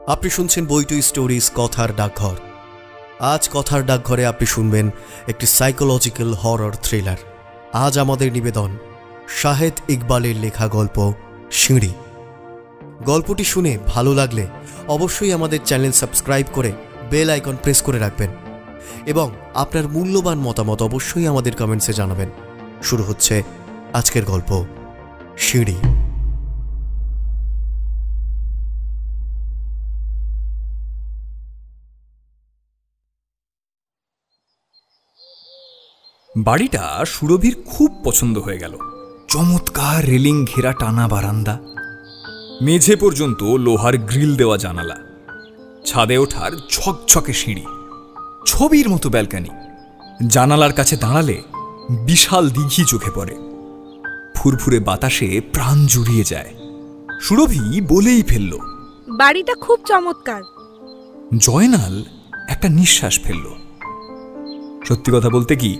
আপনি শুনছেন বইটু স্টোরিজ কথার ডাকঘর। আজ কথার ডাকঘরে আপনি শুনবেন একটি সাইকোলজিক্যাল হরর থ্রিলার। আজ আমাদের নিবেদন শাহেদ ইকবালের লেখা গল্প সিঁড়ি। গল্পটি শুনে ভালো লাগলে অবশ্যই আমাদের চ্যানেল সাবস্ক্রাইব করে বেল আইকন প্রেস করে রাখবেন এবং আপনার মূল্যবান মতামত অবশ্যই আমাদের কমেন্টসে জানাবেন। শুরু হচ্ছে আজকের গল্প সিঁড়ি। বাড়িটা সুরভির খুব পছন্দ হয়ে গেল। চমৎকার রেলিং ঘেরা টানা বারান্দা, মেঝে পর্যন্ত লোহার গ্রিল দেওয়া জানালা, ছাদে ওঠার ঝকঝকে সিঁড়ি, ছবির মতো ব্যালকানি। জানালার কাছে দাঁড়ালে বিশাল দিঘি চোখে পড়ে, ফুরফুরে বাতাসে প্রাণ জুড়িয়ে যায়। সুরভি বলেই ফেলল, বাড়িটা খুব চমৎকার। জয়নাল একটা নিঃশ্বাস ফেলল। সত্যি কথা বলতে কি,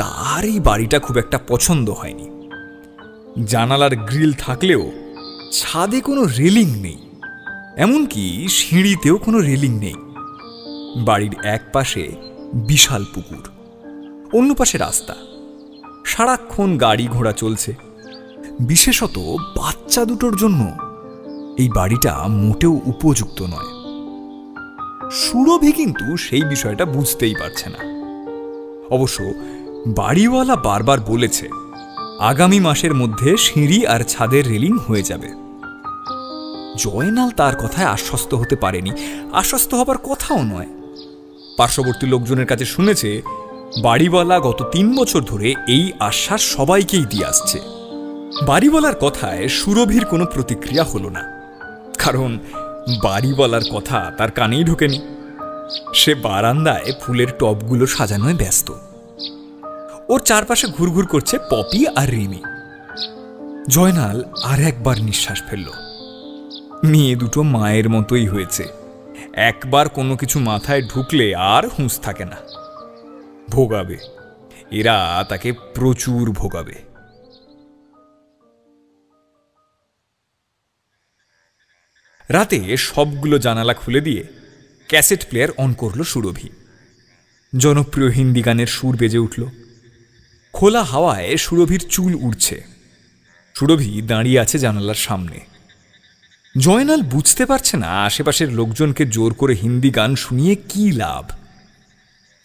তার এই বাড়িটা খুব একটা পছন্দ হয়নি। জানালার গ্রিল থাকলেও ছাদে কোনো রেলিং নেই, এমনকি সিঁড়িতেও কোনো রেলিং নেই। বাড়ির এক পাশে বিশাল পুকুর, অন্য পাশে রাস্তা, সারাক্ষণ গাড়ি ঘোড়া চলছে। বিশেষত বাচ্চা দুটোর জন্য এই বাড়িটা মোটেও উপযুক্ত নয়। সুরভি কিন্তু সেই বিষয়টা বুঝতেই পারছে না। অবশ্য বাড়িওয়ালা বারবার বলেছে আগামী মাসের মধ্যে সিঁড়ি আর ছাদের রেলিং হয়ে যাবে। জয়নাল তার কথায় আশ্বস্ত হতে পারেনি, আশ্বস্ত হবার কথাও নয়। পার্শ্ববর্তী লোকজনের কাছে শুনেছে বাড়িওয়ালা গত 3 বছর ধরে এই আশ্বাস সবাইকেই দিয়ে আসছে। বাড়িওয়ালার কথায় সুরভির কোনো প্রতিক্রিয়া হলো না, কারণ বাড়িওয়ালার কথা তার কানেই ঢোকেনি। সে বারান্দায় ফুলের টবগুলো সাজানোয় ব্যস্ত। ওর চারপাশে ঘুরঘুর করছে পপি আর রিমি। জয়নাল আর একবার নিঃশ্বাস ফেলল। মেয়ে দুটো মায়ের মতোই হয়েছে, একবার কোনো কিছু মাথায় ঢুকলে আর হুঁশ থাকে না। ভোগাবে, এরা তাকে প্রচুর ভোগাবে। রাতে সবগুলো জানালা খুলে দিয়ে ক্যাসেট প্লেয়ার অন করল সুরভি। জনপ্রিয় হিন্দি গানের সুর বেজে উঠল। খোলা হাওয়ায় সুরভির চুল উড়ছে। সুরভি দাঁড়িয়ে আছে জানালার সামনে। জয়নাল বুঝতে পারছে না আশেপাশের লোকজনকে জোর করে হিন্দি গান শুনিয়ে কি লাভ।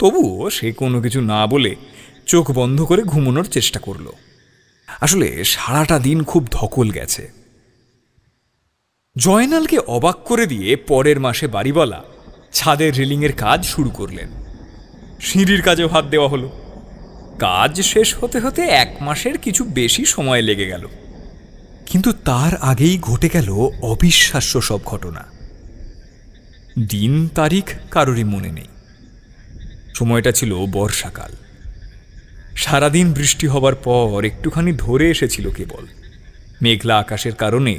তবুও সে কোনো কিছু না বলে চোখ বন্ধ করে ঘুমানোর চেষ্টা করল। আসলে সারাটা দিন খুব ধকল গেছে। জয়নালকে অবাক করে দিয়ে পরের মাসে বাড়িওয়ালা ছাদের রেলিংয়ের কাজ শুরু করলেন। সিঁড়ির কাজেও হাত দেওয়া হলো। কাজ শেষ হতে হতে 1 মাসের কিছু বেশি সময় লেগে গেল। কিন্তু তার আগেই ঘটে গেল অবিশ্বাস্য সব ঘটনা। দিন তারিখ কারোরই মনে নেই। সময়টা ছিল বর্ষাকাল। সারাদিন বৃষ্টি হবার পর একটুখানি ধরে এসেছিল কেবল। মেঘলা আকাশের কারণে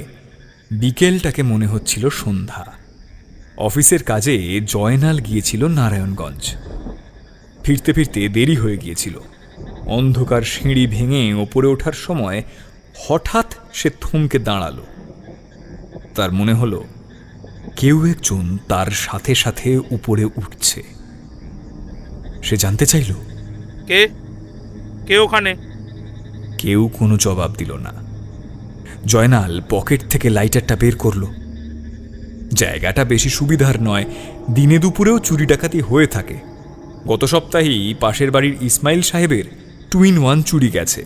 বিকেলটাকে মনে হচ্ছিল সন্ধ্যা। অফিসের কাজে জয়নাল গিয়েছিল নারায়ণগঞ্জ। ফিরতে ফিরতে দেরি হয়ে গিয়েছিল। অন্ধকার সিঁড়ি ভেঙে ওপরে ওঠার সময় হঠাৎ সে থমকে দাঁড়াল। তার মনে হলো কেউ একজন তার সাথে সাথে উপরে উঠছে। সে জানতে চাইল, কে কে ওখানে? কেউ কোনো জবাব দিল না। জয়নাল পকেট থেকে লাইটারটা বের করল। জায়গাটা বেশি সুবিধার নয়, দিনে দুপুরেও চুরি ডাকাতি হয়ে থাকে। গত সপ্তাহেই পাশের বাড়ির ইসমাইল সাহেবের 2-in-1 চুরি গেছে।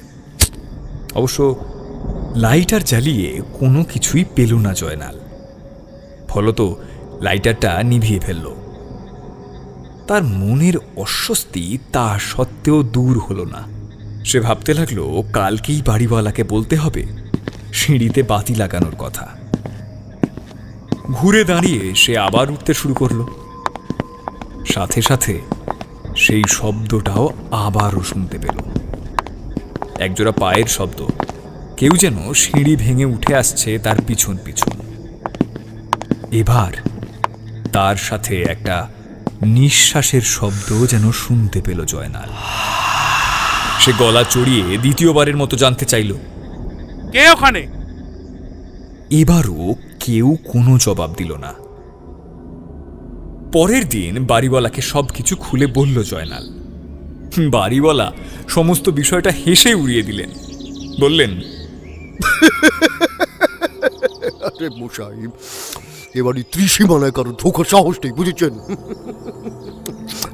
অবশ্য লাইটার জ্বালিয়ে কোনো কিছুই পেল না জয়নাল। ফলত লাইটারটা নিভিয়ে ফেলল। তার মনের অস্বস্তি তা সত্ত্বেও দূর হলো না। সে ভাবতে লাগলো কালকেই বাড়িওয়ালাকে বলতে হবে সিঁড়িতে বাতি লাগানোর কথা। ঘুরে দাঁড়িয়ে সে আবার উঠতে শুরু করল। সাথে সাথে সেই শব্দটাও আবারও শুনতে পেল। একজোড়া পায়ের শব্দ। কেউ যেন সিঁড়ি ভেঙে উঠে আসছে তার পিছন পিছন। এবার তার সাথে একটা নিঃশ্বাসের শব্দ যেন শুনতে পেল জয়নাল। সে গলা চড়িয়ে দ্বিতীয়বারের মতো জানতে চাইল, কে ওখানে? এবারও কেউ কোনো জবাব দিল না। পরের দিন বাড়িওয়ালাকে সবকিছু খুলে বলল জয়নাল। বাড়িওয়ালা সমস্ত বিষয়টা হেসে উড়িয়ে দিলেন, বললেন, আরে মশাই, এবারে ত্রিসীমানায় কারো ঢোকার সাহস নেই, বুঝেছেন?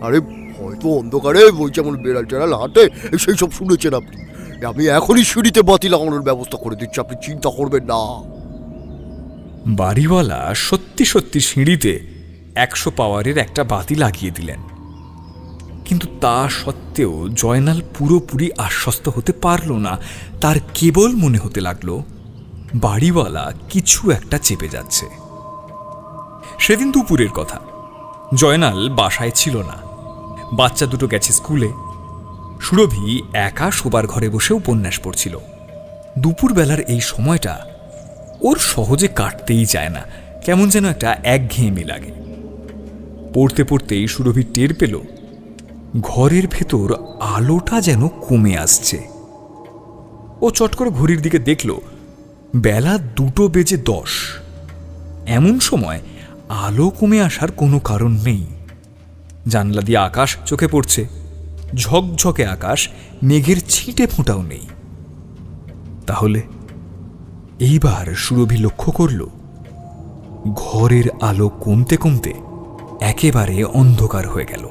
আরে হয়তো অন্ধকারে ওই যেমন বেড়াল টেড়াল হাঁটে, সেই সব শুনেছেন আপনি। আমি এখনই সিঁড়িতে বাতি লাগানোর ব্যবস্থা করে দিচ্ছি, আপনি চিন্তা করবেন না। বাড়িওয়ালা সত্যি সত্যি সিঁড়িতে 100 পাওয়ারের একটা বাতি লাগিয়ে দিলেন। কিন্তু তা সত্ত্বেও জয়নাল পুরোপুরি আশ্বস্ত হতে পারল না। তার কেবল মনে হতে লাগলো বাড়িওয়ালা কিছু একটা চেপে যাচ্ছে। সেদিন দুপুরের কথা। জয়নাল বাসায় ছিল না, বাচ্চা দুটো গেছে স্কুলে। সুরভি একা শোবার ঘরে বসে উপন্যাস পড়ছিল। দুপুরবেলার এই সময়টা ওর সহজে কাটতেই যায় না, কেমন যেন একটা একঘেয়েমি লাগে। পড়তে পড়তেই সুরভি টের পেল ঘরের ভেতর আলোটা যেন কমে আসছে। ও চট করে ঘড়ির দিকে দেখল বেলা 2:10। এমন সময় আলো কমে আসার কোনো কারণ নেই। জানলা দিয়ে আকাশ চোখে পড়ছে, ঝকঝকে আকাশ, মেঘের ছিটে ফোঁটাও নেই। তাহলে এইবার সুরভি লক্ষ্য করল ঘরের আলো কমতে কমতে একেবারে অন্ধকার হয়ে গেল।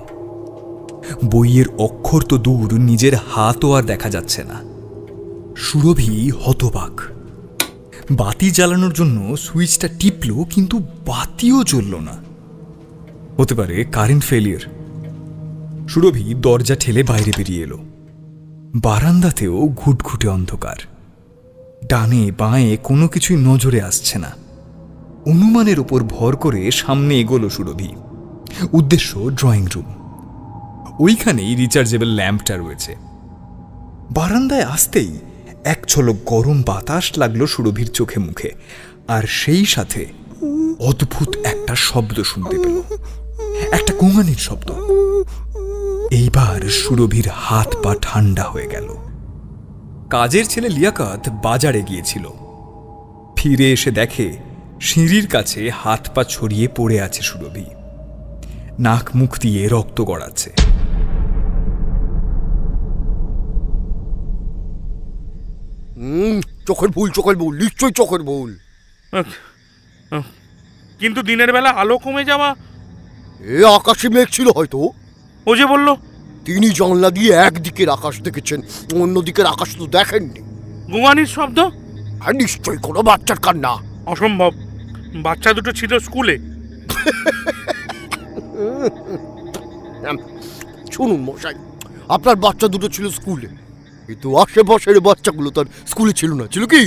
বইয়ের অক্ষর তো দূর, নিজের হাতও আর দেখা যাচ্ছে না। সুরভি হতবাক। বাতি জ্বালানোর জন্য সুইচটা টিপল, কিন্তু বাতিও জ্বলল না। হতে পারে কারেন্ট ফেলিয়ার। সুরভি দরজা ঠেলে বাইরে বেরিয়ে এলো। বারান্দাতেও ঘুটঘুটে অন্ধকার। ডানে বাঁয়ে কোনো কিছুই নজরে আসছে না। অনুমানের উপর ভর করে সামনে এগোলো সুরভি। উদ্দেশ্য ড্রয়িং রুম। ওইখানেই রিচার্জেবল ল্যাম্পটা রয়েছে। বারান্দায় আসতেই এক ঝলক গরম বাতাস লাগলো সুরভির চোখে মুখে, আর সেই সাথে অদ্ভুত একটা শব্দ শুনতে পেল, একটা গোঙানির শব্দ। এইবার সুরভির হাত পা ঠান্ডা হয়ে গেল। কাজের ছেলে লিয়াকত বাজারে গিয়েছিল। ফিরে এসে দেখে সিঁড়ির কাছে হাত পা ছড়িয়ে পড়ে আছে সুরভি। নাক মুখ দিয়ে রক্ত গড়াচ্ছে। চোখের ভুল, নিশ্চয়ই চোখের ভুল। কিন্তু দিনের বেলা আলো কমে যাওয়া, এ আকাশে মেঘ ছিল হয়তো। ও যে বলল তিনি জানলা দিয়ে একদিকের আকাশ দেখেছেন, অন্যদিকের আকাশ তো দেখেননি। গুঙানির শব্দ, আর নিশ্চয়ই কোনো বাচ্চার কান্না। অসম্ভব, বাচ্চা দুটো ছিল স্কুলে। শুনুন মশাই, আপনার বাচ্চা দুটো ছিল স্কুলে, কিন্তু আশেপাশের বাচ্চাগুলো তার স্কুলে ছিল না। ছিল কি?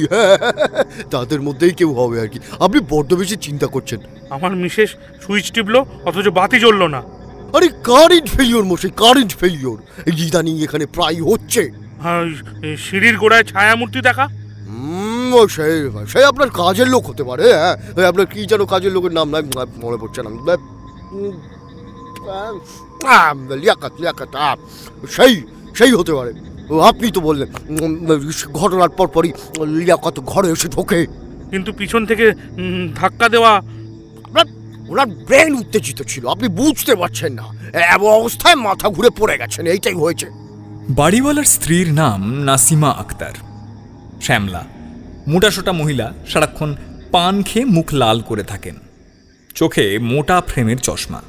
তাদের মধ্যেই কেউ হবে আর কি। আপনি বড্ড বেশি চিন্তা করছেন। আমার মিসেস সুইচ টিপলো, অথচ বাতি জ্বললো না। আরে কারেন্ট ফেলিওর মশাই, কারেন্ট ফেলিওর ইদানিং এখানে প্রায় হচ্ছে। সিঁড়ির গোড়ায় ছায়ামূর্তি দেখা। সে আপনার কাজের লোক হতে পারে। হ্যাঁ, আপনার কি যেন কাজের লোকের নাম নাই, মনে পড়ছে না। লিয়াকত, সেই হতে পারে। আপনি তো বললেন ঘটনার পরপরই লিয়াকত ঘরে এসে ঢোকে। কিন্তু পিছন থেকে ধাক্কা দেওয়া। ওনার ব্রেন উত্তেজিত ছিল, আপনি বুঝতে পারছেন না। এমন অবস্থায় মাথা ঘুরে পড়ে গেছেন, এইটাই হয়েছে। বাড়িওয়ালার স্ত্রীর নাম নাসিমা আক্তার। শ্যামলা, মোটাসোটা মহিলা, সারাক্ষণ পান খেয়ে মুখ লাল করে থাকেন, চোখে মোটা ফ্রেমের চশমা।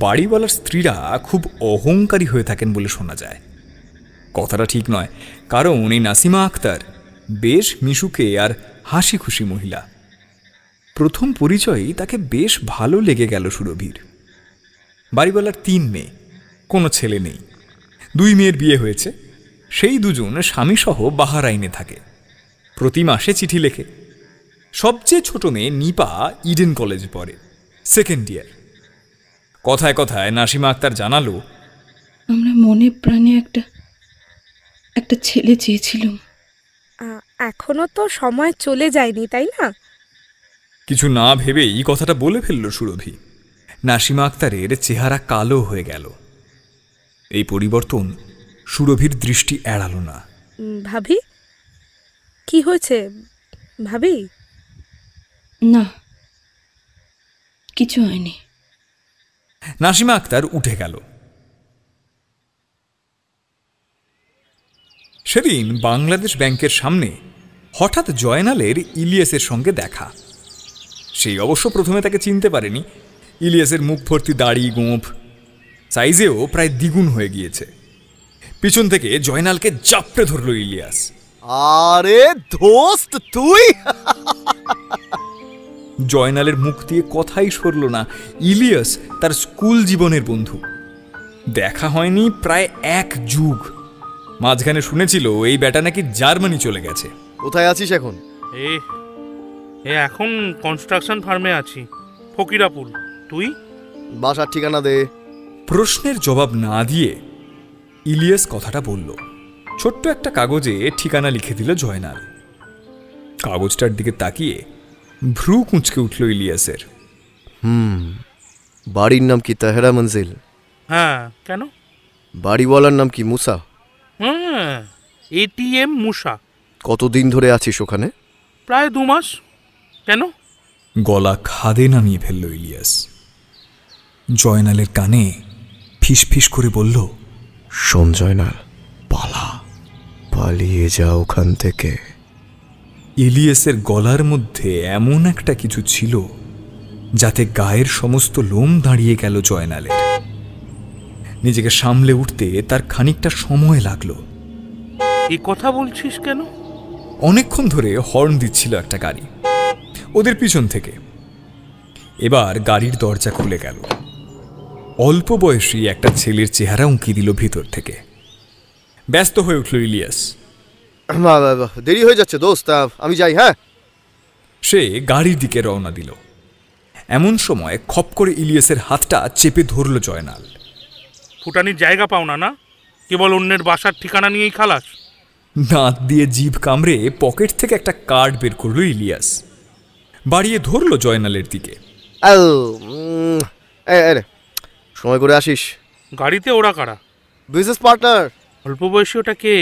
বাড়িওয়ালার স্ত্রীরা খুব অহংকারী হয়ে থাকেন বলে শোনা যায়। কথাটা ঠিক নয়, কারণ এই নাসিমা আক্তার বেশ মিশুকে আর হাসি খুশি মহিলা। প্রথম পরিচয়েই তাকে বেশ ভালো লেগে গেল সুরভির। বাড়িওয়ালার 3 মেয়ে, কোনো ছেলে নেই। 2 মেয়ের বিয়ে হয়েছে, সেই দুজন স্বামীসহ বাহারাইনে থাকে। প্রতি মাসে চিঠি লেখে। সবচেয়ে ছোট মেয়ে নিপা ইডেন কলেজে পড়ে, 2nd ইয়ার। কথায় কথায় নাসিমা আক্তার জানালো, আমরা মনে প্রাণে একটা ছেলে চেয়েছিলাম। এখনো তো সময় চলে যায়নি, তাই না? কিছু না ভেবেই কথাটা বলে ফেলল সুরভি। নাসিমা আক্তারের চেহারা কালো হয়ে গেল। এই পরিবর্তন সুরভির দৃষ্টি এড়ালো না। ভাবি, কি হয়েছে ভাবি? না, কিছু হয়নি। নাসিমা আক্তার উঠে গেল। সেদিন বাংলাদেশ ব্যাংকের সামনে হঠাৎ জয়নালের ইলিয়াসের সঙ্গে দেখা। সেই অবশ্য প্রথমে তাকে চিনতে পারেনি। ইলিয়াসের মুখ ভর্তি দাড়ি, গোঁফ, সাইজেও প্রায় দ্বিগুণ হয়ে গিয়েছে। পিছন থেকে জয়নালকে চাপড়ে ধরল ইলিয়াস। আরে দোস্ত তুই! জয়নালের মুখ দিয়ে কথাই সরল না। ইলিয়াস তার স্কুল জীবনের বন্ধু, দেখা হয়নি প্রায় 1 যুগ। মাঝখানে শুনেছিল এই ব্যাটা নাকি জার্মানি চলে গেছে। কোথায় আছিস এখন? এখন কনস্ট্রাকশন ফার্মে আছি, ফকিরাপুর। তুই? বাসার ঠিকানা দে। প্রশ্নের জবাব না দিয়ে ইলিয়াস কথাটা বলল। ছোট্ট একটা কাগজে ঠিকানা লিখে দিল জয়নাল। কাগজটার দিকে তাকিয়ে ভ্রু কুঁচকে উঠল ইলিয়াসের। বাড়ির নাম কি তেহরা মঞ্জিল? হ্যাঁ, কেন? বাড়িওয়ালার নাম কি মুসা? হ্যাঁ, এটিএম মুসা। কতদিন ধরে আছিস ওখানে? প্রায় 2 মাস। কেন? গলা খাদে নামিয়ে ফেলল ইলিয়াস। জয়নালের কানে ফিসফিস করে বলল, শোন জয়নাল, পালিয়ে যা ওখান থেকে। ইলিয়াসের গলার মধ্যে এমন একটা কিছু ছিল যাতে গায়ের সমস্ত লোম দাঁড়িয়ে গেল জয়নালের। নিজেকে সামলে উঠতে তার খানিকটা সময় লাগলো। এই কথা বলছিস কেন? অনেকক্ষণ ধরে হর্ন দিচ্ছিল একটা গাড়ি ওদের পিছন থেকে। এবার গাড়ির দরজা খুলে গেল। অল্প বয়সী একটা ছেলের চেহারা উঁকি দিল ভিতর থেকে। ব্যস্ত হয়ে উঠল ইলিয়াস। দেরি হয়ে যাচ্ছে দোস্ত, আমি যাই। হ্যাঁ। সে গাড়ির দিকে রওনা দিল। এমন সময় খপ করে ইলিয়াসের হাতটা চেপে ধরল জয়নাল। ফুটানির জায়গা পাও না? না, কেবল অন্যের বাসার ঠিকানা নিয়েই খালাস। দাঁত দিয়ে জিভ কামড়ে পকেট থেকে একটা কার্ড বের করল ইলিয়াস। বাড়িয়ে ধরল জয়নালের দিকে। সময় করে আসিস। গাড়িতে ওরা কারা? Business partner. অল্প বয়সী ওটা কে?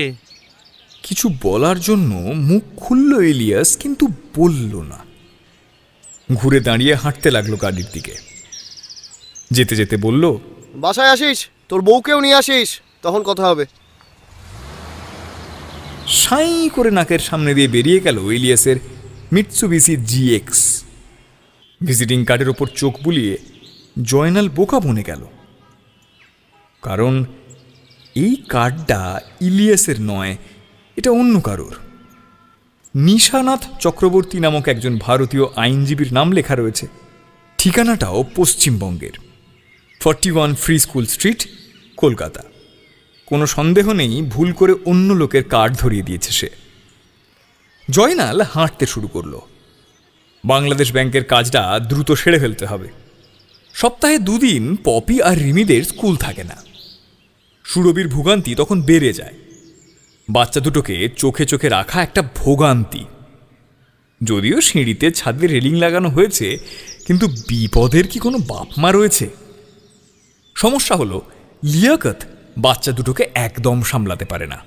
কিছু বলার জন্য মুখ খুলল ইলিয়াস, কিন্তু বলল না। ঘুরে দাঁড়িয়ে হাঁটতে লাগলো গাড়ির দিকে। যেতে যেতে বলল, বাসায় আসিস, তোর বউকেও নিয়ে আসিস, তখন কথা হবে। সাই করে নাকের সামনে দিয়ে বেরিয়ে গেল ইলিয়াসের মিৎসুবিশি জিএক্স। ভিজিটিং কার্ডের ওপর চোখ বুলিয়ে জয়নাল বোকা বনে গেল, কারণ এই কার্ডটা ইলিয়াসের নয়, এটা অন্য কারোর। নিশানাথ চক্রবর্তী নামক একজন ভারতীয় আইনজীবীর নাম লেখা রয়েছে। ঠিকানাটাও পশ্চিমবঙ্গের, 41 ফ্রি স্কুল স্ট্রিট, কলকাতা। কোনো সন্দেহ নেই ভুল করে অন্য লোকের কার্ড ধরিয়ে দিয়েছে সে। জয়নাল হাঁটতে শুরু করল। বাংলাদেশ ব্যাংকের কাজটা দ্রুত সেরে ফেলতে হবে। সপ্তাহে 2 দিন পপি আর রিমিদের স্কুল থাকে না। সুরভির ভোগান্তি তখন বেড়ে যায়। বাচ্চা দুটোকে চোখে চোখে রাখা একটা ভোগান্তি। যদিও সিঁড়িতে ছাদে রেলিং লাগানো হয়েছে, কিন্তু বিপদের কি কোনো বাপ মা রয়েছে? সমস্যা হলো লিয়াকত বাচ্চা দুটোকে একদম সামলাতে পারে না।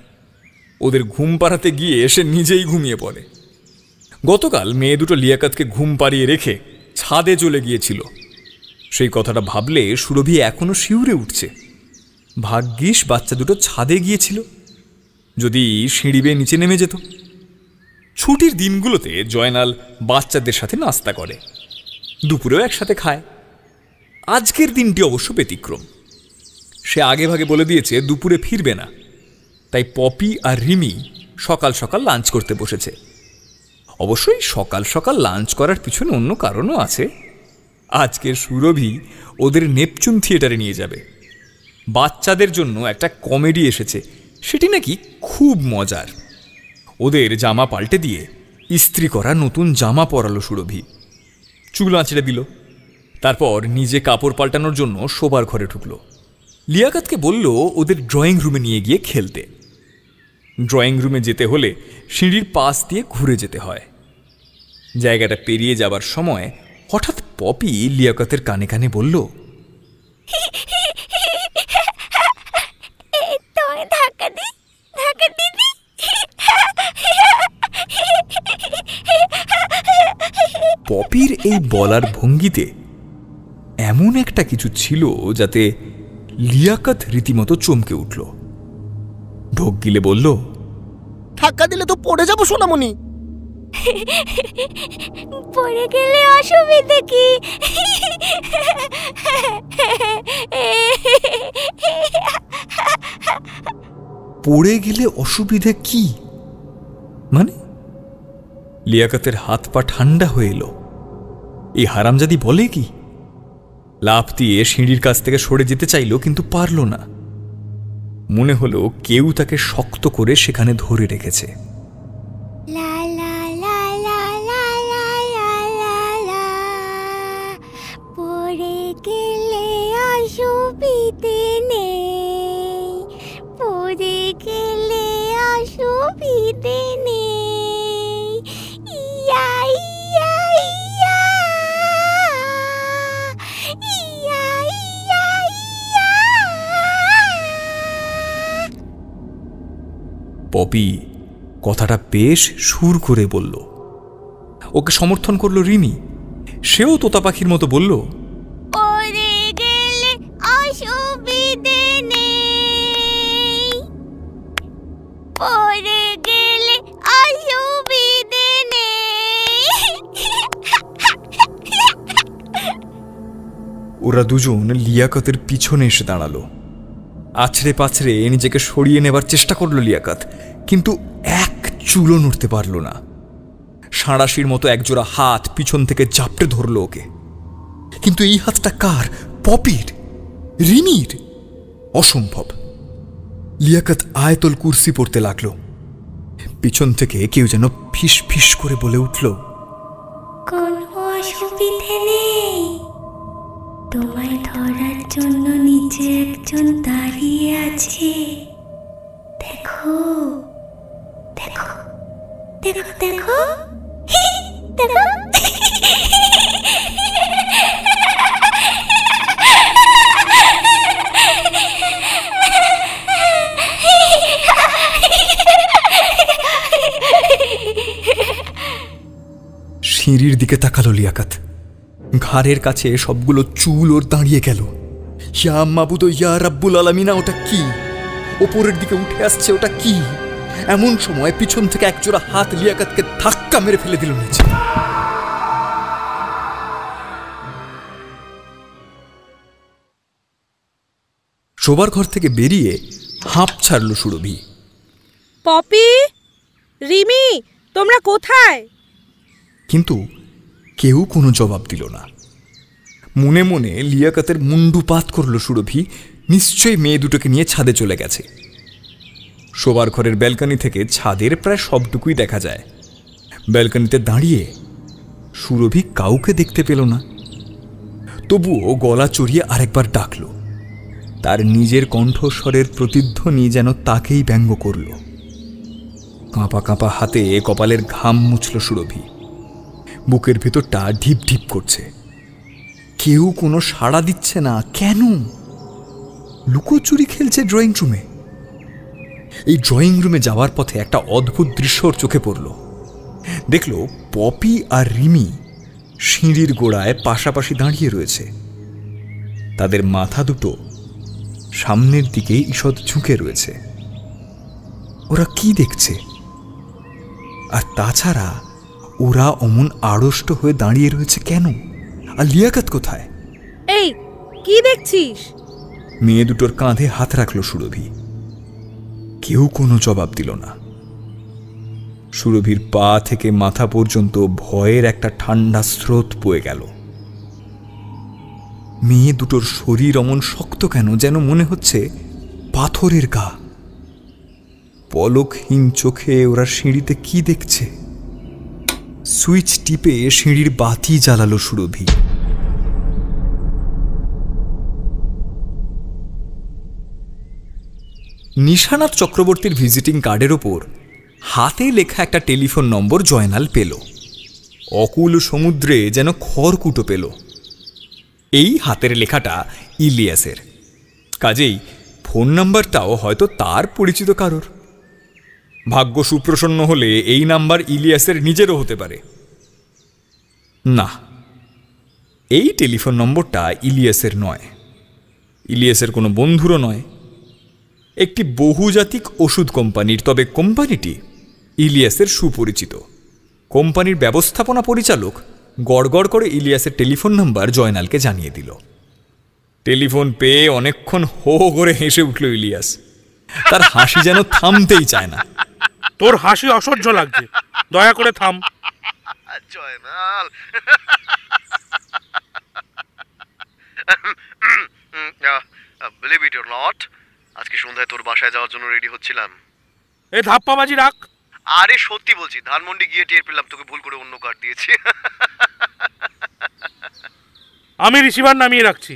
ওদের ঘুম পাড়াতে গিয়ে সে নিজেই ঘুমিয়ে পড়ে। গতকাল মেয়ে দুটো লিয়াকতকে ঘুম পাড়িয়ে রেখে ছাদে চলে গিয়েছিল। সেই কথাটা ভাবলে সুরভি এখনো শিউরে উঠছে। ভাগ্যিস বাচ্চা দুটো ছাদে গিয়েছিল, যদি সিঁড়ি বেয়ে নিচে নেমে যেত। ছুটির দিনগুলোতে জয়নাল বাচ্চাদের সাথে নাস্তা করে, দুপুরেও একসাথে খায়। আজকের দিনটি অবশ্য ব্যতিক্রম। সে আগে ভাগে বলে দিয়েছে দুপুরে ফিরবে না, তাই পপি আর রিমি সকাল সকাল লাঞ্চ করতে বসেছে। অবশ্যই সকাল সকাল লাঞ্চ করার পিছনে অন্য কারণও আছে। আজকের সুরভি ওদের নেপচুন থিয়েটারে নিয়ে যাবে। বাচ্চাদের জন্য একটা কমেডি এসেছে, সেটি নাকি খুব মজার। ওদের জামা পাল্টে দিয়ে ইস্ত্রি করা নতুন জামা পরালো সুরভি, চুল আঁচড়ে দিল। তারপর নিজে কাপড় পাল্টানোর জন্য শোবার ঘরে ঢুকলো। লিয়াকতকে বলল ওদের ড্রয়িং রুমে নিয়ে গিয়ে খেলতে। ড্রয়িং রুমে যেতে হলে সিঁড়ির পাশ দিয়ে ঘুরে যেতে হয়। জায়গাটা পেরিয়ে যাবার সময় হঠাৎ পপি লিয়াকতের কানে কানে বলল, পপির এই বলার ভঙ্গিতে এমন একটা কিছু ছিল যাতে লিয়াকত রীতিমতো চমকে উঠল। ঢোক গিলে বলল, ধাক্কা দিলে তো পড়ে যাবো সোনামণি। পড়ে গেলে অসুবিধে কি? পড়ে গেলে অসুবিধে কি মানে? লিয়াকতের হাত পা ঠান্ডা হয়ে এলো। এই হারামজাদি বলে কি? লাফ দিয়ে সিঁড়ির কাছ থেকে সরে যেতে চাইল, কিন্তু পারল না। মনে হলো কেউ তাকে শক্ত করে সেখানে ধরে রেখেছে। লা লা লা লা লা লা লা লা লা, পড়ে গেলে অসুবিধে নেই, পড়ে গেলে অসুবিধে নেই। ইয়া ইয়া ইয়া, ইয়া ইয়া ইয়া। পপি কথাটা বেশ সুর করে বলল। ওকে সমর্থন করলো রিমি। সেও তোতা পাখির মতো বলল, পড়ে গেলে অসুবিধে নেই, পড়ে গেলে অসুবিধে নেই। ওরা দুজন লিয়াকতের পিছনে এসে দাঁড়ালো। আছড়ে পাছড়ে নিজেকে সরিয়ে নেবার চেষ্টা করলো লিয়াকত, কিন্তু এক চুলও নড়তে পারল না। সাঁড়াশির মতো একজোড়া হাত পিছন থেকে জাপটে ধরল ওকে। কিন্তু এই হাতটা কার? পপির? রিমির? অসম্ভব। লিয়াকত আয়তুল কুরসি পড়তে লাগলো। পিছন থেকে কেউ যেন ফিস ফিস করে বলে উঠল, কোনো অসুবিধে নেই, তোমায় ধরার জন্য নিচে একজন দাঁড়িয়ে আছে। দেখো দেখো দেখো দেখো দেখো। সিঁড়ির দিকে তাকালো লিয়াকত। ঘাড়ের কাছে সবগুলো চুল ওর দাঁড়িয়ে গেল। ইয়া মাবুদ ইয়া রাব্বুল আলামিনা, ওটা কি? ওপরের দিকে উঠে আসছে, ওটা কি? এমন সময় পিছন থেকে একজোড়া হাত লিয়াকতকে ধাক্কা মেরে ফেলে দিল নিচে। শোবার ঘর থেকে বেরিয়ে হাঁপ ছাড়ল সুরভি। পপি, রিমি, তোমরা কোথায়? কিন্তু কেউ কোনো জবাব দিল না। মনে মনে লিয়াকতের মুন্ডুপাত করল সুরভি, নিশ্চয়ই মেয়ে দুটোকে নিয়ে ছাদে চলে গেছে। শোবার ঘরের ব্যালকনি থেকে ছাদের প্রায় সবটুকুই দেখা যায়। ব্যালকনিতে দাঁড়িয়ে সুরভি কাউকে দেখতে পেল না। তবুও গলা চড়িয়ে আরেকবার ডাকল। তার নিজের কণ্ঠস্বরের প্রতিধ্বনি যেন তাকেই ব্যঙ্গ করল। কাঁপা কাঁপা হাতে কপালের ঘাম মুছল সুরভি। বুকের ভেতরটা ঢিপ ঢিপ করছে। কেউ কোনো সাড়া দিচ্ছে না। কেন? লুকোচুরি খেলছে ড্রয়িং রুমে। এই ড্রয়িং রুমে যাওয়ার পথে একটা অদ্ভুত দৃশ্য ওর চোখে পড়ল। দেখল পপি আর রিমি সিঁড়ির গোড়ায় পাশাপাশি দাঁড়িয়ে রয়েছে। তাদের মাথা দুটো সামনের দিকে ঈষৎ ঝুঁকে রয়েছে। ওরা কি দেখছে? আর তাছাড়া ওরা অমন আড়ষ্ট হয়ে দাঁড়িয়ে রয়েছে কেন? আর লিয়াকত কোথায়? এই কি দেখছিস? মেয়ে দুটোর কাঁধে হাত রাখলো সুরভি। কেউ কোনো জবাব দিল না। সুরভির পা থেকে মাথা পর্যন্ত ভয়ের একটা ঠান্ডা স্রোত বয়ে গেল। মেয়ে দুটোর শরীর অমন শক্ত কেন, যেন মনে হচ্ছে পাথরের গা। পলকহীন চোখে ওরা সিঁড়িতে কি দেখছে? সুইচ টিপে সিঁড়ির বাতি জ্বালালো সুরভি। নিশানাথ চক্রবর্তীর ভিজিটিং কার্ডের ওপর হাতে লেখা একটা টেলিফোন নম্বর জয়নাল পেল। অকুল সমুদ্রে যেন খড়কুটো পেল। এই হাতের লেখাটা ইলিয়াসের। কাজেই ফোন নাম্বারটাও হয়তো তার পরিচিত কারোর। ভাগ্য সুপ্রসন্ন হলে এই নাম্বার ইলিয়াসের নিজেরও হতে পারে। না, এই টেলিফোন নম্বরটা ইলিয়াসের নয়, ইলিয়াসের কোনো বন্ধুরও নয়, একটি বহুজাতিক ওষুধ কোম্পানির। তবে কোম্পানিটি ইলিয়াসের সুপরিচিত। কোম্পানির ব্যবস্থাপনা পরিচালক গড়গড় করে ইলিয়াসের টেলিফোন নাম্বার জয়নালকে জানিয়ে দিল। টেলিফোন পেয়ে অনেকক্ষণ হো করে হেসে উঠল ইলিয়াস। তার হাসি যেন থামতেই চায় না। তোর হাসি অসহ্য লাগছে, দয়া করে থাম। Joynal, believe it or not, আজকে সন্ধ্যায় তোর বাসায় যাওয়ার জন্য রেডি হচ্ছিলাম। এই ধাপ্পাবাজি রাখ। আরে সত্যি বলছি, ধানমন্ডি গিয়ে টের পেলাম তোকে ভুল করে অন্য কার্ড দিয়েছি। আমি রিসিভার নামিয়ে রাখছি।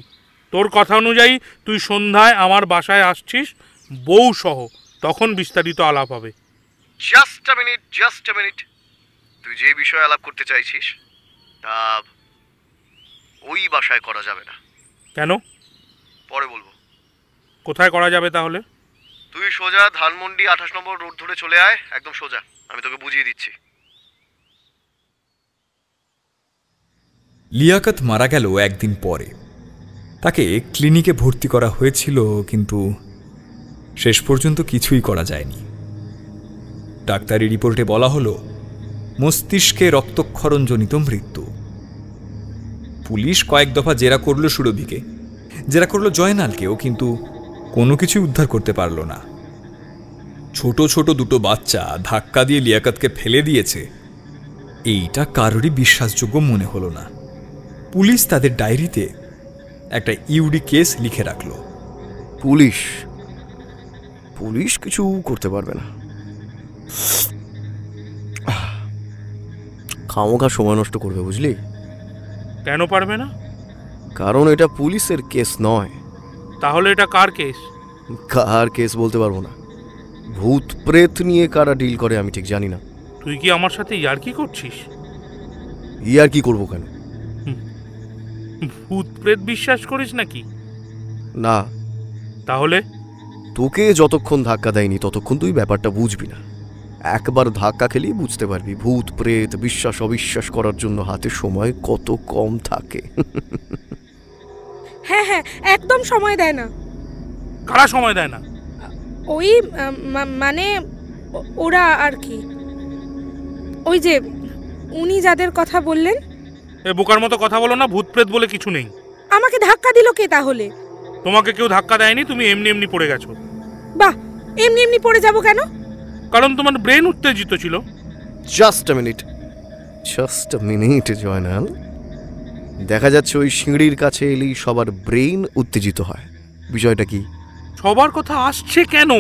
তোর কথা অনুযায়ী তুই সন্ধ্যায় আমার বাসায় আসছিস বউ সহ, তখন বিস্তারিত আলাপ হবে। জাস্ট আ মিনিট, তুই যে বিষয়ে আলাপ করতে চাইছিস তা ওই বাসায় করা যাবে না। কেন? পরে বলবো। কোথায় করা যাবে তাহলে? তুই সোজা ধানমন্ডি 28 নম্বর রোড ধরে চলে আয়, একদম সোজা, আমি তোকে বুঝিয়ে দিচ্ছি। লিয়াকত মারা গেল একদিন পরে। তাকে ক্লিনিকে ভর্তি করা হয়েছিল, কিন্তু শেষ পর্যন্ত কিছুই করা যায়নি। ডাক্তারি রিপোর্টে বলা হলো মস্তিষ্কে রক্তক্ষরণজনিত মৃত্যু। পুলিশ কয়েক দফা জেরা করল সুরভিকে, জেরা করল জয়নালকেও, কিন্তু কোনো কিছুই উদ্ধার করতে পারল না। ছোট ছোট দুটো বাচ্চা ধাক্কা দিয়ে লিয়াকতকে ফেলে দিয়েছে, এইটা কারোরই বিশ্বাসযোগ্য মনে হলো না। পুলিশ তাদের ডায়েরিতে একটা ইউডি কেস লিখে রাখল। পুলিশ কিছু করতে পারবে না, খামোখা সময় নষ্ট করবে, বুঝলি? কেন পারবে না? কারণ এটা পুলিশের কেস নয়। তাহলে এটা কার কেস? কার কেস বলতে পারবো না, ভূত প্রেত নিয়ে কারা ডিল করে আমি ঠিক জানি না। তুই কি আমার সাথে ইয়ার্কি করছিস? ইয়ার কি করবো কেন? ভূত প্রেত বিশ্বাস করিস নাকি? না। তাহলে? তোকে যতক্ষণ ধাক্কা দেয়নি ততক্ষণ তুই ব্যাপারটা বুঝবি না। একবার ধাক্কা খেলেই বুঝতে পারবি ভূত প্রেত বিশ্বাস অবিশ্বাস করার জন্য হাতে সময় কত কম থাকে। হ্যাঁ হ্যাঁ, একদম সময় দেয় না। কারা সময় দেয় না? ওই মানে ওরা আর কি, ওই যে উনি যাদের কথা বললেন। এ বোকার মতো কথা বলো না, ভূত প্রেত বলে কিছু নেই। আমাকে ধাক্কা দিল কে তাহলে? তোমাকে কেউ ধাক্কা দেয়নি, তুমি এমনি এমনি পড়ে গেছো। বাহ, এমনি এমনি পড়ে যাব কেন? কারণ তোমার ব্রেন উত্তেজিত ছিল। জাস্ট আ মিনিট জয়নাল, দেখা যাচ্ছে ওই সিঁড়ির কাছে এলেই সবার ব্রেইন উত্তেজিত হয়। বিষয়টা কি? সবার কথা আসছে কেন?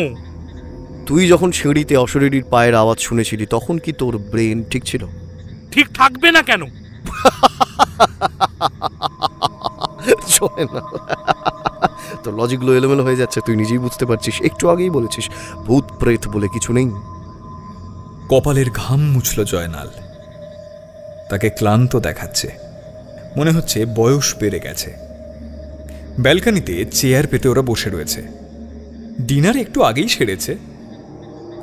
তুই যখন সিঁড়িতে অশরীরীর পায়ের আওয়াজ শুনেছিলি তখন কি তোর ব্রেন ঠিক ছিল? ঠিক থাকবে না কেন? তোর লজিকগুলো এলোমেলো হয়ে যাচ্ছে, তুই নিজেই বুঝতে পারছিস। একটু আগেই বলেছিস ভূত প্রেত বলে কিছু নেই। কপালের ঘাম মুছল জয়নাল। তাকে ক্লান্ত দেখাচ্ছে, মনে হচ্ছে বয়স বেড়ে গেছে। ব্যালকনিতে চেয়ার পেতে ওরা বসে রয়েছে। ডিনার একটু আগেই সেরেছে।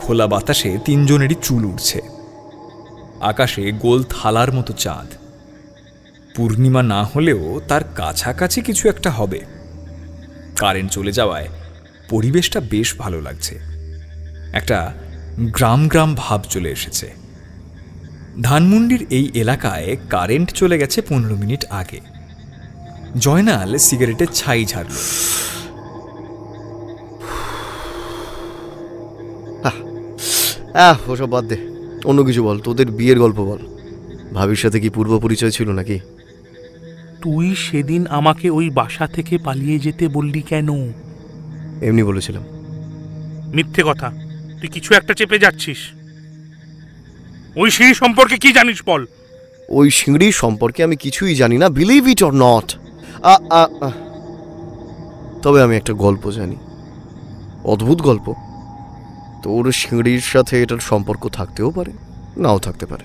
খোলা বাতাসে তিনজনেরই চুল উঠছে। আকাশে গোল থালার মতো চাঁদ। পূর্ণিমা না হলেও তার কাছাকাছি কিছু একটা হবে। কারেন্ট চলে যাওয়ায় পরিবেশটা বেশ ভালো লাগছে। একটা গ্রাম গ্রাম ভাব চলে এসেছে। ধানমন্ডির এই এলাকায় কারেন্ট চলে গেছে 15 মিনিট আগে। জয়নাল সিগারেটের ছাই ঝাড়ল। ওসব বাদ দে, অন্য কিছু বল। তোদের বিয়ের গল্প বল। ভাবির সাথে কি পূর্ব পরিচয় ছিল নাকি? তুই সেদিন আমাকে ওই বাসা থেকে পালিয়ে যেতে বললি কেন? এমনি বলেছিলাম। মিথ্যে কথা, তুই কিছু একটা চেপে যাচ্ছিস। ওই সিঁড়ি সম্পর্কে কি জানিস বল। ওই সিঁড়ি সম্পর্কে আমি কিছুই জানি না, বিলিভ ইট অর নট। তবে আমি একটা গল্প জানি, অদ্ভুত গল্প। তোর সিঁড়ির সাথে এটার সম্পর্ক থাকতেও পারে, নাও থাকতে পারে।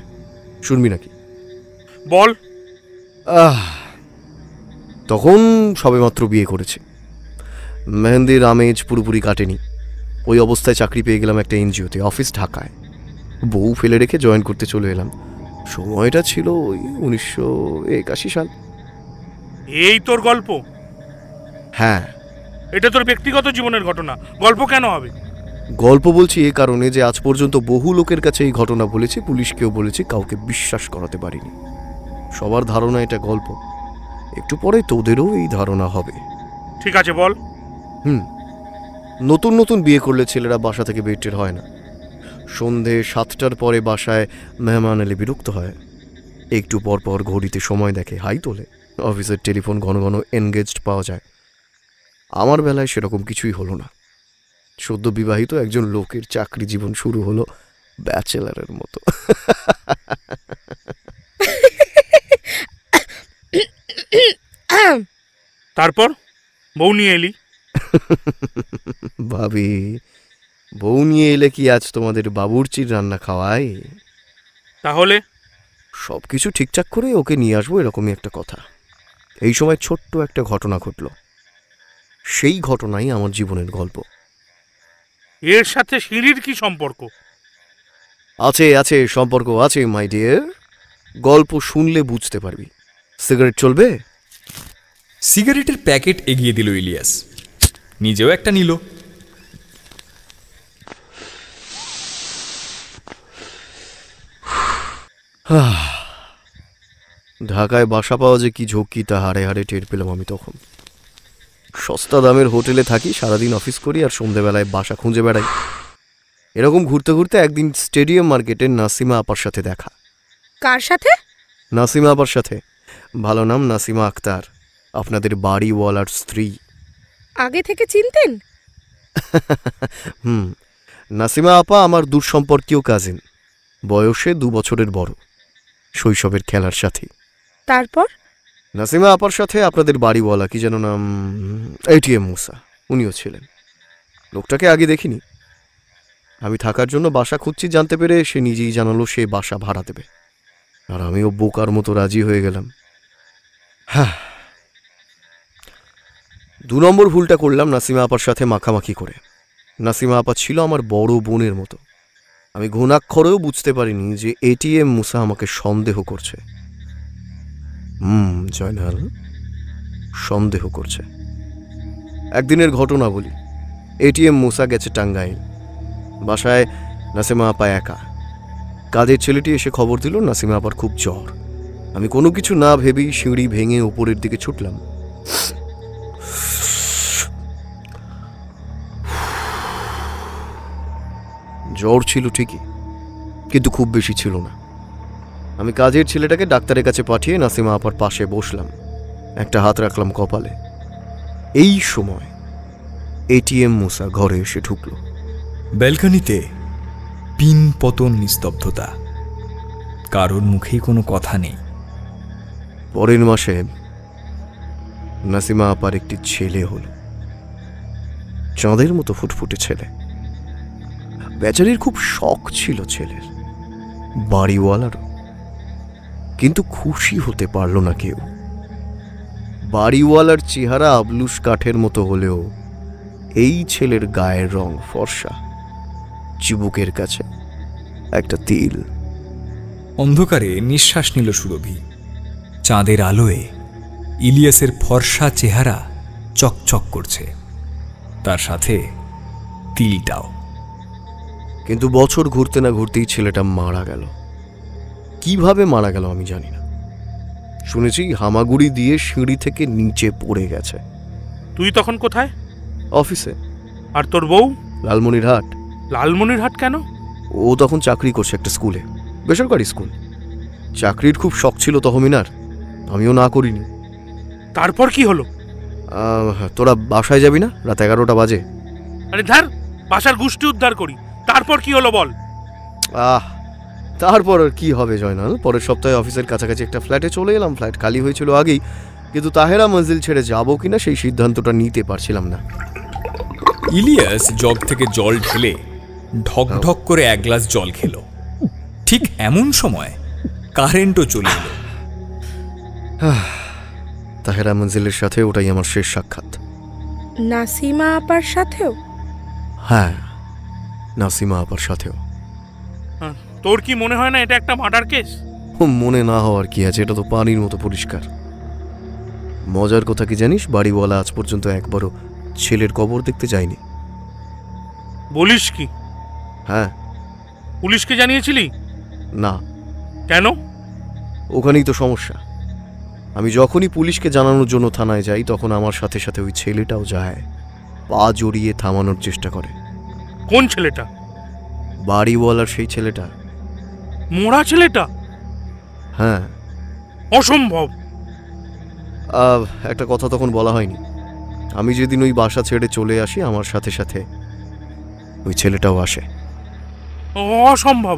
শুনবি নাকি? বল। তখন সবেমাত্র বিয়ে করেছে, মেহেন্দির আমেজ পুরোপুরি কাটেনি। ওই অবস্থায় চাকরি পেয়ে গেলাম একটা এনজিওতে, অফিস ঢাকায়। বউ ফেলে রেখে জয়েন করতে চলে এলাম। সময়টা ছিল ওই 1981 সাল। এই তোর গল্প? হ্যাঁ, এটা তোর ব্যক্তিগত জীবনের ঘটনা, গল্প কেন হবে? গল্প বলছি এ কারণে যে আজ পর্যন্ত বহু লোকের কাছে এই ঘটনা বলেছি, পুলিশকেও বলেছি, কাউকে বিশ্বাস করাতে পারিনি। সবার ধারণা এটা গল্প। একটু পরে তোদেরও এই ধারণা হবে। ঠিক আছে, বল। নতুন নতুন বিয়ে করলে ছেলেরা বাসা থেকে বের হয় না। সন্ধে 7টার পরে বাসায় মেহমান এলে বিরক্ত হয়। একটু পর পর ঘড়িতে সময় দেখে, হাই তোলে। অফিসের টেলিফোন ঘন ঘন এনগেজড পাওয়া যায়। আমার বেলায় সেরকম কিছুই হলো না। সদ্য বিবাহিত একজন লোকের চাকরি জীবন শুরু হলো ব্যাচেলারের মতো। তারপর বউ নিয়ে এলি? ভাবি, বউ নিয়ে এলে কি আজ তোমাদের বাবুর্চির রান্না খাওয়াই? তাহলে সবকিছু ঠিকঠাক করে ওকে নিয়ে আসবো, এরকমই একটা কথা। এই সময় ছোট্ট একটা ঘটনা ঘটল। সেই ঘটনাই আমার জীবনের গল্প। এর সাথে সিঁড়ির কি সম্পর্ক? আছে আছে, সম্পর্ক আছে মাই ডিয়ার। গল্প শুনলে বুঝতে পারবি। সিগারেট চলবে? সিগারেটের প্যাকেট এগিয়ে দিল ইলিয়াস, নিজেও একটা নিল। ঢাকায় বাসা পাওয়া যে কি ঝক্কি তা হাড়ে হাড়ে টের পেলাম আমি তখন। সস্তা দামের হোটেলে থাকি, সারাদিন অফিস করি আর সন্ধেবেলায় বাসা খুঁজে বেড়াই। এরকম ঘুরতে ঘুরতে একদিন স্টেডিয়াম মার্কেটে নাসিমা আপার সাথে দেখা। কার সাথে? নাসিমা আপার সাথে। ভালো নাম নাসিমা আক্তার, আপনাদের বাড়িওয়ালার স্ত্রী। আগে থেকে চিনতেন? নাসিমা আপা আমার দূরসম্পর্কীয় কাজিন, বয়সে 2 বছরের বড়, শৈশবের খেলার সাথী। তারপর? নাসিমা আপার সাথে আপনাদের বাড়িওয়ালা, কি যেন নাম, এটিএম মুসা, উনিও ছিলেন। লোকটাকে আগে দেখিনি। আমি থাকার জন্য বাসা খুঁজছি জানতে পেরে সে নিজেই জানালো সে বাসা ভাড়া দেবে, আর আমিও বোকার মতো রাজি হয়ে গেলাম। হ্যাঁ, 2 নম্বর ভুলটা করলাম নাসিমা আপার সাথে মাখামাখি করে। নাসিমা আপা ছিল আমার বড় বোনের মতো। আমি ঘুণাক্ষরেও বুঝতে পারিনি যে এটিএম মুসা আমাকে সন্দেহ করছে। জয়নাল, সন্দেহ করছে। একদিনের ঘটনা বলি। এটিএম মুসা গেছে টাঙ্গাইল। বাসায় নাসিমা আপা একা। কাজের ছেলেটি এসে খবর দিল নাসিমা আপার খুব জ্বর। আমি কোনো কিছু না ভেবেই সিঁড়ি ভেঙে উপরের দিকে ছুটলাম। জ্বর ছিল ঠিকই, কিন্তু খুব বেশি ছিল না। আমি কাজের ছেলেটাকে ডাক্তারের কাছে পাঠিয়ে নাসিমা আপার পাশে বসলাম, একটা হাত রাখলাম কপালে। এই সময় এটিএম মুসা ঘরে এসে ঢুকল। ব্যালকনিতে পিন পতন নিস্তব্ধতা, কারোর মুখেই কোনো কথা নেই। পরের মাসে নাসিমা আপার একটি ছেলে হল, চাঁদের মতো ফুটফুটে ছেলে। বেচারির খুব শখ ছিল ছেলের, বাড়িওয়ালারও, কিন্তু খুশি হতে পারল না কেউ। বাড়িওয়ালার চেহারা আবলুস কাঠের মতো হলেও এই ছেলের গায়ের রং ফর্সা, চিবুকের কাছে একটা তিল। অন্ধকারে নিঃশ্বাস নিল সুরভি। চাঁদের আলোয় ইলিয়াসের ফর্সা চেহারা চকচক করছে, তার সাথে তিলটাও। কিন্তু বছর ঘুরতে না ঘুরতেই ছেলেটা মারা গেল। কিভাবে মারা গেল আমি জানি না। শুনেছি হামাগুড়ি দিয়ে সিঁড়ি থেকে নিচে পড়ে গেছে। তুই তখন কোথায়? অফিসে। আর তোর বউ? লালমনিরহাট। লালমনিরহাট কেন? ও তখন চাকরি করছে একটা স্কুলে, বেসরকারি স্কুল। চাকরির খুব শখ ছিল তহমিনার, আমিও না করিনি। তারপর কি হলো? তোরা বাসায় যাবি না? রাত 11টা বাজে। আরে ধার, বাসার গোষ্ঠী উদ্ধার করি। তারপর কি হলো বল? তারপর আর কি হবে জয়নাল, পরের সপ্তাহে অফিসের কাছাকাছি একটা ফ্ল্যাটে চলে এলাম। ফ্ল্যাট খালি হয়েছিল আগেই, কিন্তু তাহেরা মঞ্জিল ছেড়ে যাবো কিনা সেই সিদ্ধান্তটা নিতে পারছিলাম না। ইলিয়াস জগ থেকে জল ঢেলে ঢক ঢক করে 1 গ্লাস জল খেল। ঠিক এমন সময় কারেন্টও চলে এলো। তাহেরা মঞ্জিলের সাথে ওটাই আমার শেষ সাক্ষাৎ। নাসিমা আপার সাথেও? হ্যাঁ, নাসিমা আপার সাথেও। তোর কি মনে হয় না এটা একটা মার্ডার কেস? মনে না হওয়ার কি আছে, এটা তো পানির মতো পরিষ্কার। মজার কথা কি জানিস, বাড়িওয়ালা আজ পর্যন্ত একবারও ছেলের কবর দেখতে যায়নি। বলিস কি? হ্যাঁ। পুলিশকে জানিয়েছিলি? না। কেন? ওখানেই তো সমস্যা। আমি যখনই পুলিশকে জানানোর জন্য থানায় যাই তখন আমার সাথে সাথে ওই ছেলেটাও যায়, পা জড়িয়ে থামানোর চেষ্টা করে। কোন ছেলেটা? বাড়িওয়ালার সেই ছেলেটা। মোড়া ছেলেটা? হ্যাঁ। অসম্ভব। একটা কথা তখন বলা হয়নি। আমি যেদিন ওই বাসা ছেড়ে চলে আসি আমার সাথে সাথে ওই ছেলেটাও আসে। অসম্ভব।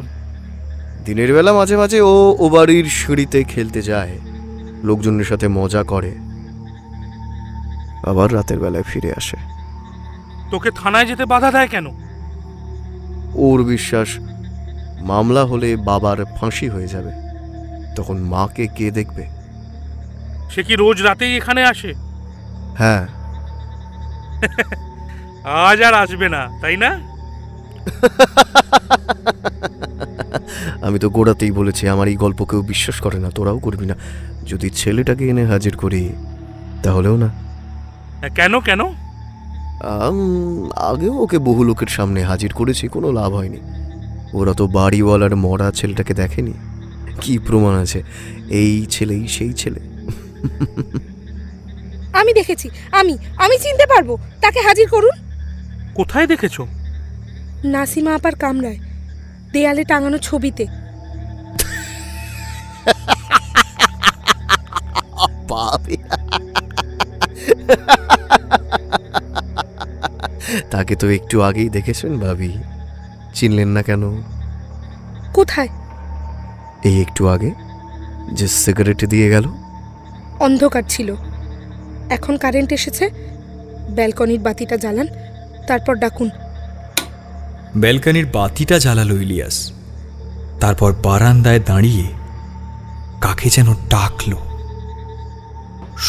দিনের বেলা মাঝে মাঝে ও বাড়ির সিঁড়িতে খেলতে যায়, লোকজনের সাথে মজা করে, আবার রাতের বেলায় ফিরে আসে। তোকে থানায় যেতে বাধা দেয় কেন? ওর বিশ্বাস মামলা হলে বাবার ফাঁসি হয়ে যাবে, তখন মাকে কে দেখবে। সে কি রোজ রাতেই এখানে আসে? হ্যাঁ। আজ আর আসবে না, তাই না? আমি তো গোড়াতেই বলেছি আমার এই গল্প কেউ বিশ্বাস করে না, তোরাও করবি না। যদি ছেলেটাকে এনে হাজির করি তাহলেও না। কেন কেন? আগেও ওকে বহু লোকের সামনে হাজির করেছি, কোনো লাভ হয়নি। ওরা তো বাড়িওয়ালার মরা ছেলেটাকে দেখেনি। কি প্রমাণ আছে এই ছেলেই সেই ছেলে? আমি দেখেছি, আমি চিনতে পারবো, তাকে হাজির করুন। কোথায় দেখেছো? নাসিমা আপার কামরায়, দেয়ালে টাঙানো ছবিতে। তাকে তো একটু আগেই দেখেছেন ভাবি, চিনলেন না কেন? কোথায়? এই একটু আগে যে সিগারেট দিয়ে গেল। অন্ধকার ছিল, এখন কারেন্ট এসেছে। ব্যালকনির বাতিটা জ্বালান, তারপর ডাকুন। ব্যালকনির বাতিটা জ্বালালো ইলিয়াস, তারপর বারান্দায় দাঁড়িয়ে কাকে যেন ডাকল।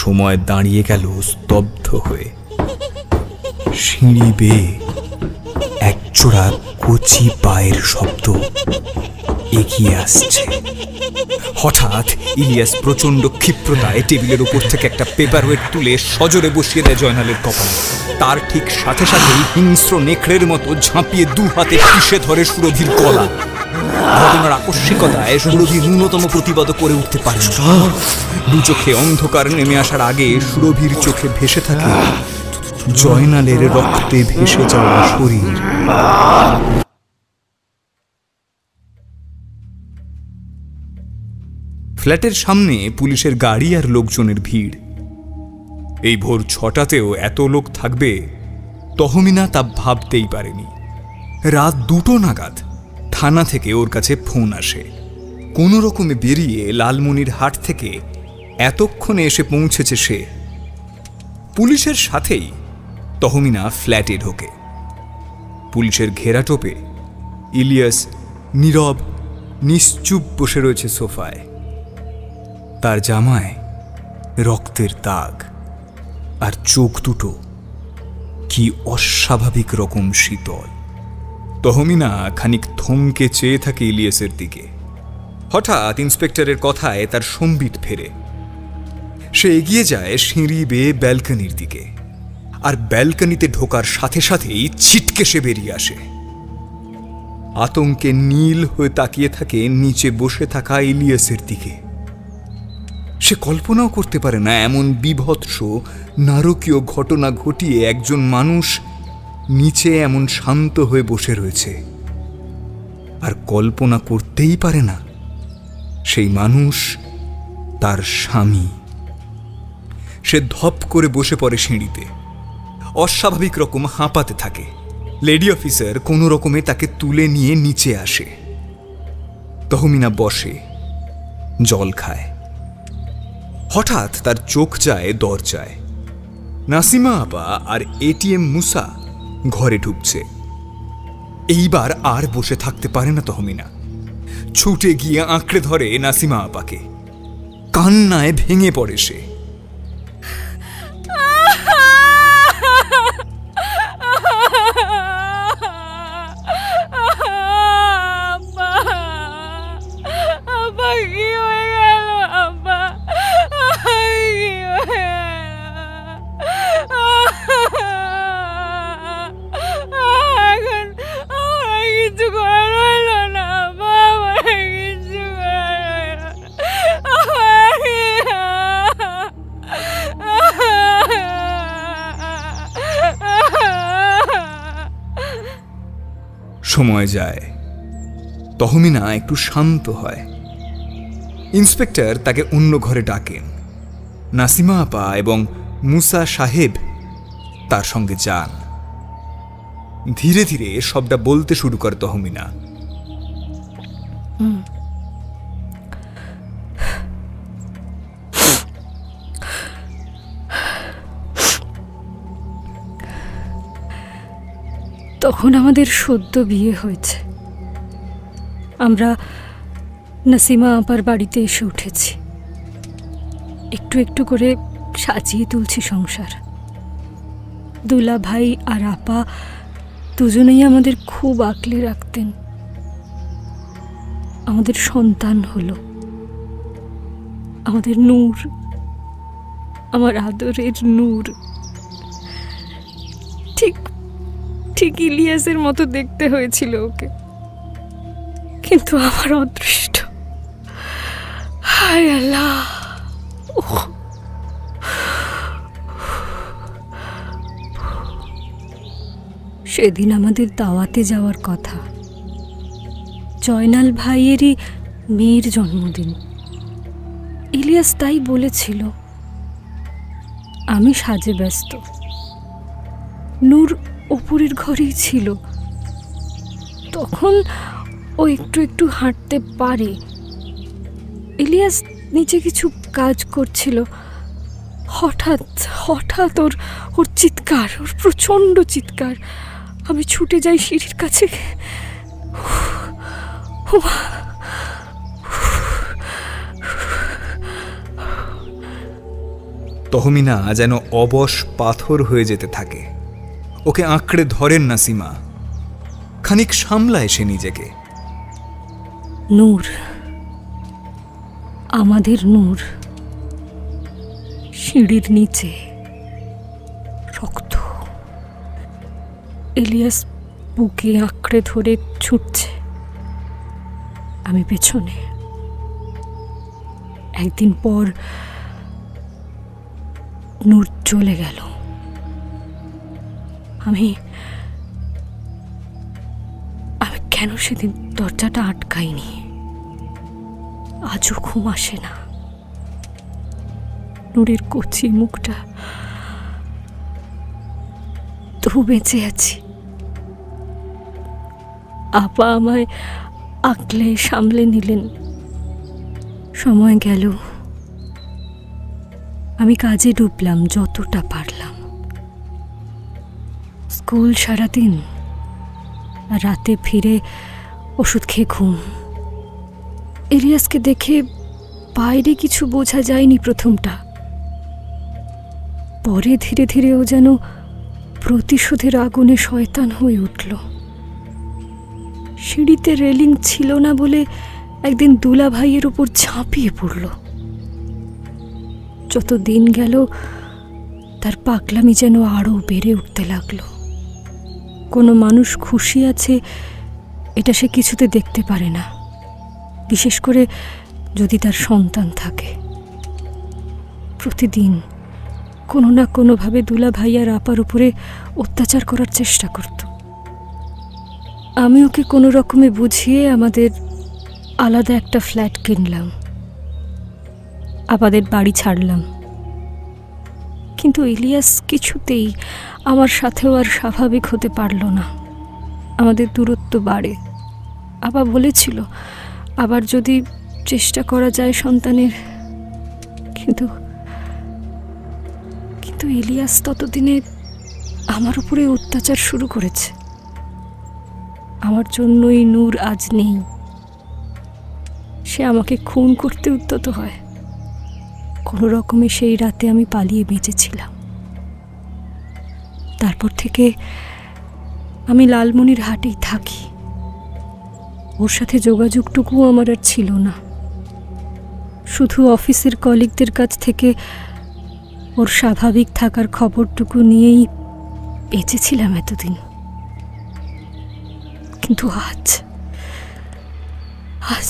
সময় দাঁড়িয়ে গেল স্তব্ধ হয়ে। সিঁড়ি বেয়ে একজোড়া কচি পায়ের শব্দ এগিয়ে আসছে। হঠাৎ ইলিয়াস প্রচন্ড ক্ষিপ্রতায় টেবিলের উপর থেকে একটা পেপার ওয়েট তুলে সজোরে বসিয়ে দেয় জয়নালের কপালে। তার ঠিক সাথে সাথেই হিংস্র নেকড়ের মতো ঝাঁপিয়ে দু হাতে পিষে ধরে সুরভির গলা। ঘটনার আকস্মিকতায় সুরভি ন্যূনতম প্রতিবাদ করে উঠতে পারে না। দু চোখে অন্ধকার নেমে আসার আগে সুরভির চোখে ভেসে থাকে জয়নালের রক্তে ভেসে যাওয়া শরীর। ফ্ল্যাটের সামনে পুলিশের গাড়ি আর লোকজনের ভিড়। এই ভোর 6টাতেও এত লোক থাকবে তহমিনা তা ভাবতেই পারেনি। রাত 2টো নাগাদ থানা থেকে ওর কাছে ফোন আসে। কোনো রকমে বেরিয়ে লালমনির হাট থেকে এতক্ষণে এসে পৌঁছেছে সে। পুলিশের সাথেই তহমিনা ফ্ল্যাটে ঢোকে। পুলিশের ঘেরাটোপে ইলিয়াস নীরব নিশ্চুপ বসে রয়েছে সোফায়। তার জামায় রক্তের দাগ, আর চোখ দুটো কি অস্বাভাবিক রকম শীতল। তহমিনা খানিক থমকে চেয়ে থাকে ইলিয়াসের দিকে। হঠাৎ ইন্সপেক্টরের কথায় তার সম্বিত ফেরে। সে এগিয়ে যায় সিঁড়ি বেয়ে ব্যালকনির দিকে, আর ব্যালকনিতে ঢোকার সাথে সাথেই ছিটকে সে বেরিয়ে আসে। আতঙ্কে নীল হয়ে তাকিয়ে থাকে নিচে বসে থাকা ইলিয়াসের দিকে। সে কল্পনাও করতে পারে না এমন বিভৎস নারকীয় ঘটনা ঘটিয়ে একজন মানুষ নিচে এমন শান্ত হয়ে বসে রয়েছে। আর কল্পনা করতেই পারে না সেই মানুষ তার স্বামী। সে ধপ করে বসে পড়ে সিঁড়িতে, অস্বাভাবিক রকম হাঁপাতে থাকে। লেডি অফিসার কোনো রকমে তাকে তুলে নিয়ে নিচে আসে। তহমিনা বসে, জল খায়। হঠাৎ তার চোখ যায় দরজায়। নাসিমা আপা আর এটিএম মুসা ঘরে ঢুকছে। এইবার আর বসে থাকতে পারে না তহমিনা। ছুটে গিয়ে আঁকড়ে ধরে নাসিমা আপাকে। কান্নায় ভেঙে পড়ে সে। কি হয়ে গেল আব্বা? কি হয়ে সময় যায়, তহমিনা একটু শান্ত হয়। ইন্সপেক্টর তাকে অন্য ঘরে ডাকেন। নাসিমা আপা এবং মুসা সাহেব তার সঙ্গে যান। ধীরে ধীরে সবটা বলতে শুরু করে তহমিনা। তখন আমাদের সদ্য বিয়ে হয়েছে। আমরা নাসিমা আপার বাড়িতে এসে উঠেছি। একটু একটু করে সাজিয়ে তুলছি সংসার। দুলা ভাই আর আপা দুজনেই আমাদের খুব আগলে রাখতেন। আমাদের সন্তান হলো, আমাদের নূর, আমার আদরের নূর। ঠিক ঠিক ইলিয়াসের মতো দেখতে হয়েছিল ওকে, কিন্তু আমার অদৃষ্ট। হায় আল্লাহ! সেদিন আমাদের দাওয়াতে যাওয়ার কথা। জয়নাল ভাইয়েরই মেয়ের জন্মদিন। ইলিয়াস তাই বলেছিল। আমি সাজে ব্যস্ত। নূর ওপরের ঘরেই ছিল। তখন ও একটু একটু হাঁটতে পারে। ইলিয়াস নিচে কিছু কাজ করছিল। হঠাৎ হঠাৎ ওর চিৎকার, ওর প্রচণ্ড চিৎকার। আমি ছুটে যাই সিঁড়ির কাছে। তহমিনা যেন অবশ পাথর হয়ে যেতে থাকে। ওকে আঁকড়ে ধরেন নাসিমা। খানিক সামলায় সে নিজেকে। নূর, আমাদের নূর, সিঁড়ির নিচে রক্ত। ইলিয়াস বুকে আঁকড়ে ধরে ছুটছে, আমি পেছনে। একদিন পর নূর চলে গেল। আমি কেন সেদিন দরজাটা আটকাইনি? আজও ঘুম আসে না। নূরের কচি মুখটা, তবু বেঁচে আছি। আপা আমায় আঁকলে সামলে নিলেন। সময় গেল, আমি কাজে ডুবলাম যতটা পারলাম। স্কুল সারাদিন, রাতে ফিরে ওষুধ খেয়ে ঘুম। ইলিয়াসকে দেখে বাইরে কিছু বোঝা যায়নি প্রথমটা। পরে ধীরে ধীরে ও যেন প্রতিশোধের আগুনে শয়তান হয়ে উঠল। সিঁড়িতে রেলিং ছিল না বলে একদিন দুলা ভাইয়ের উপর ঝাঁপিয়ে পড়ল। যত দিন গেল তার পাগলামি যেন আরও বেড়ে উঠতে লাগলো। কোনো মানুষ খুশি আছে এটা সে কিছুতে দেখতে পারে না, বিশেষ করে যদি তার সন্তান থাকে। প্রতিদিন কোনো না কোনোভাবে দুলা ভাইয়ার আপার উপরে অত্যাচার করার চেষ্টা করত। আমি ওকে কোনো রকমে বুঝিয়ে আমাদের আলাদা একটা ফ্ল্যাট কিনলাম, আমাদের বাড়ি ছাড়লাম। কিন্তু ইলিয়াস কিছুতেই আমার সাথেও আর স্বাভাবিক হতে পারল না। আমাদের দূরত্ব বাড়ে। আপা বলেছিল আবার যদি চেষ্টা করা যায় সন্তানের, কিন্তু কিন্তু ইলিয়াস ততদিনে আমার উপরে অত্যাচার শুরু করেছে। আমার জন্যই নূর আজ নেই। সে আমাকে খুন করতে উদ্যত হয়। কোনো রকমে সেই রাতে আমি পালিয়ে বেঁচেছিলাম। তারপর থেকে আমি লালমনির হাটেই থাকি। ওর সাথে যোগাযোগটুকুও আমার আর ছিল না। শুধু অফিসের কলিগদের কাছ থেকে ওর স্বাভাবিক থাকার খবরটুকু নিয়েই বেঁচেছিলাম এতদিন। কিন্তু আজ আজ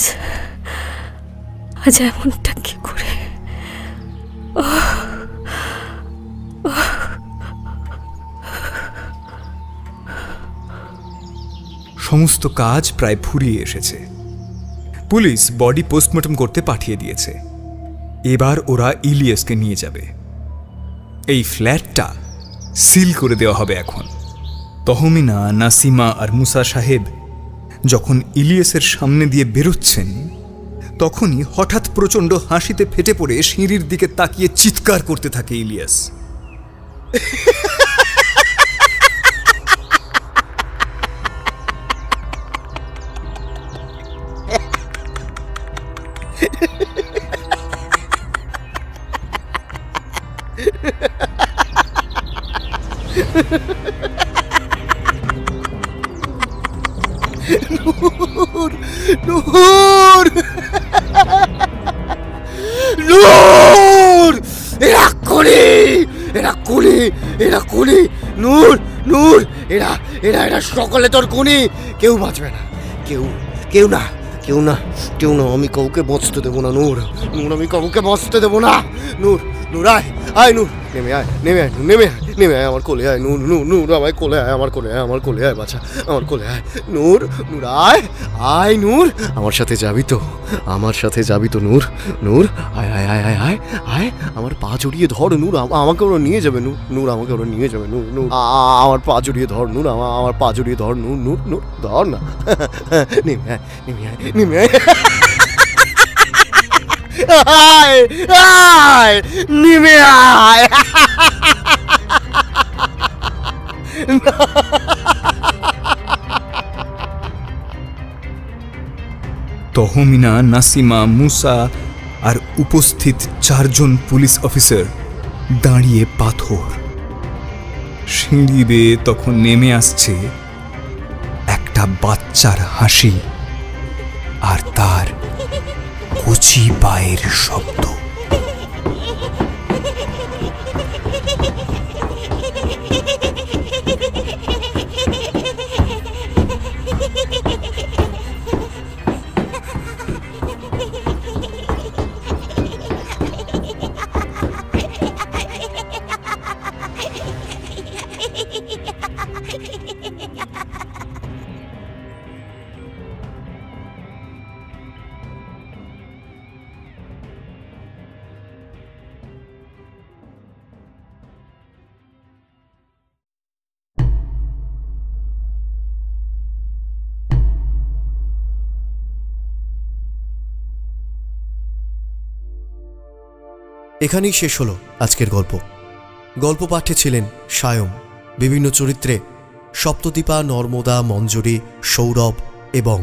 আজ এমনটা কি করে? সমস্ত কাজ প্রায় ফুরিয়ে এসেছে। পুলিশ বডি পোস্টমর্টম করতে পাঠিয়ে দিয়েছে। এবার ওরা ইলিয়াসকে নিয়ে যাবে। এই ফ্ল্যাটটা সিল করে দেওয়া হবে এখন। তহমিনা, নাসিমা আর মুসা সাহেব যখন ইলিয়াসের সামনে দিয়ে বেরোচ্ছেন, তখনই হঠাৎ প্রচণ্ড হাসিতে ফেটে পড়ে সিঁড়ির দিকে তাকিয়ে চিৎকার করতে থাকে ইলিয়াস। নূর, নূর, নূর, এরা কোলে, এরা কোলে, এরা কোলে, নূর, নূর, এরা এরা এরা সকলে তোর কোনি। কেউ বাঁচবে না, কেউ কেউ না, কেউ না, কেউ না। আমি কাউকে বাঁচতে দেবো না নূর, নূর, আমি কাউকে বাঁচতে দেবো না। নূর, নূর, আয়, আয় নূর, নেমে আয়, নেমে আয়, নেমে আয়, নেমে আয় আমার কোলে আয়। নূর, নূর, নূর, আমায় কোলে আয়, আমার কোলে আয়, আমার কোলে আয় বাছা, আমার কোলে আয়। নূর, নূর, আয়, আয় নূর, আমার সাথে যাবি তো, আমার সাথে যাবি তো নূর, নূর, আয়, আয়, আয়, আয়, আয়, আয়, আমার পা জড়িয়ে ধর নূর, আমাকে ওরা নিয়ে যাবে নূর, নূর, আমাকে ওরা নিয়ে যাবে নূর, নূর, আমার পা জড়িয়ে ধর নূর, আমার পা জড়িয়ে ধর নূর, নূর, নূর, ধর না। নেমে আয়, নেমে আয়, নেমে আয়, আয়, আয়, নেমে আয়। তহমিনা, নাসিমা, মুসা আর উপস্থিত 4 জন পুলিশ অফিসার দাঁড়িয়ে পাথর। সিঁড়ি বেয়ে তখন নেমে আসছে একটা বাচ্চার হাসি আর তার কচি পায়ের শব্দ। এখানেই শেষ হলো আজকের গল্প। গল্প পাঠে ছিলেন সায়ম, বিভিন্ন চরিত্রে সপ্তদীপা, নর্মদা, মঞ্জুরি, সৌরভ এবং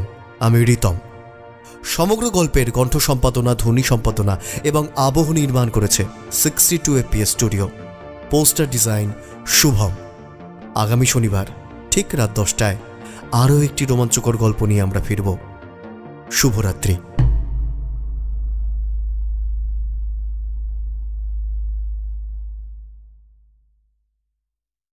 আমি রিতম। সমগ্র গল্পের কণ্ঠ সম্পাদনা, ধ্বনি সম্পাদনা এবং আবহ নির্মাণ করেছে 62 FPS studio. Poster design Shubham. আগামী শনিবার ঠিক রাত 10টায় আরও একটি রোমাঞ্চকর গল্প নিয়ে আমরা ফিরব। শুভরাত্রি।